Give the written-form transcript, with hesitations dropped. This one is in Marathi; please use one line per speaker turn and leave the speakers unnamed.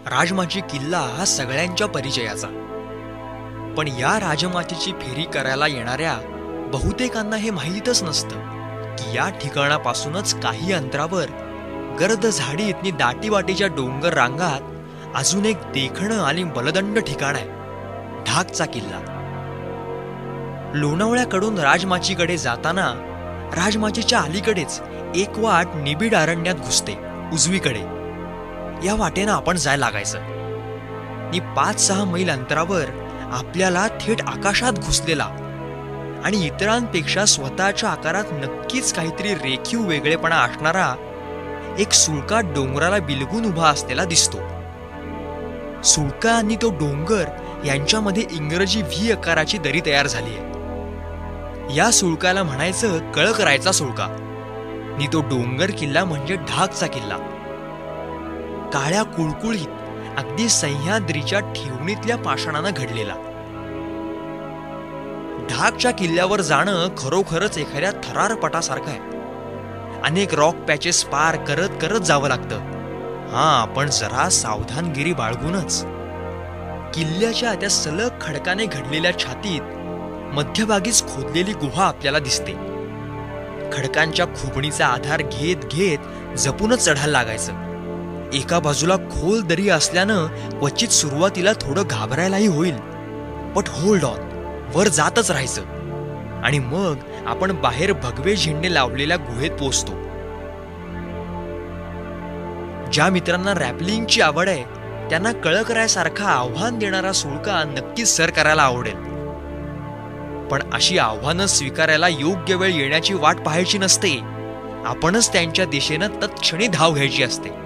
राजमाची किल्ला हा सगळ्यांच्या परिचयाचा. पण या राजमाचीची फेरी करायला येणाऱ्या बहुतेकांना हे माहीतच नसतं की या ठिकाणापासूनच काही अंतरावर गर्द झाडी इतनी दाटीवाटीच्या डोंगर रांगात अजून एक देखणं आणि बलदंड ठिकाण आहे, ढाकचा किल्ला. लोणावळ्याकडून राजमाचीकडे जाताना राजमाचीच्या अलीकडेच एक वाट निबिड अरण्यात घुसते उजवीकडे. या वाटेनं आपण जायला लागायचं. 5-6 मैल अंतरावर आपल्याला थेट आकाशात घुसलेला आणि इतरांपेक्षा स्वतःच्या आकारात नक्कीच काहीतरी रेखीव वेगळेपणा असणारा एक सुळका डोंगराला बिलगून उभा असलेला दिसतो. सुळका आणि तो डोंगर यांच्यामध्ये इंग्रजी व्ही आकाराची दरी तयार झाली आहे. या सुळकाला म्हणायचं कळकरायचा सुळका आणि तो डोंगर किल्ला म्हणजे ढाकचा किल्ला. काळ्या कुळकुळीत अगदी सह्याद्रीच्या ठेवणीतल्या पाषाणानं घडलेला. ढाकच्या किल्ल्यावर जाणं खरोखरच एखाद्या थरारपटासारखं आहे. अनेक रॉक पॅचेस पार करत करत जावं लागतं. पण जरा सावधानगिरी बाळगूनच. किल्ल्याच्या त्या सलग खडकाने घडलेल्या छातीत मध्यभागीच खोदलेली गुहा आपल्याला दिसते. खडकांच्या खुबणीचा आधार घेत घेत जपूनच चढायला लागायचं. एका बाजूला खोल दरी असल्यानं क्वचित सुरुवातीला थोडं घाबरायलाही होईल, बट होल्ड ऑन, वर जातच राहायचं आणि मग आपण बाहेर भगवे झेंडे लावलेल्या गुहेत पोहोचतो. ज्या मित्रांना रॅपलिंगची आवड आहे त्यांना कळकरायसारखा आव्हान देणारा सुळका नक्कीच सर करायला आवडेल. पण अशी आव्हानं स्वीकारायला योग्य वेळ येण्याची वाट पाहायची नसते. आपणच त्यांच्या दिशेनं तत्क्षणी धाव घ्यायची असते.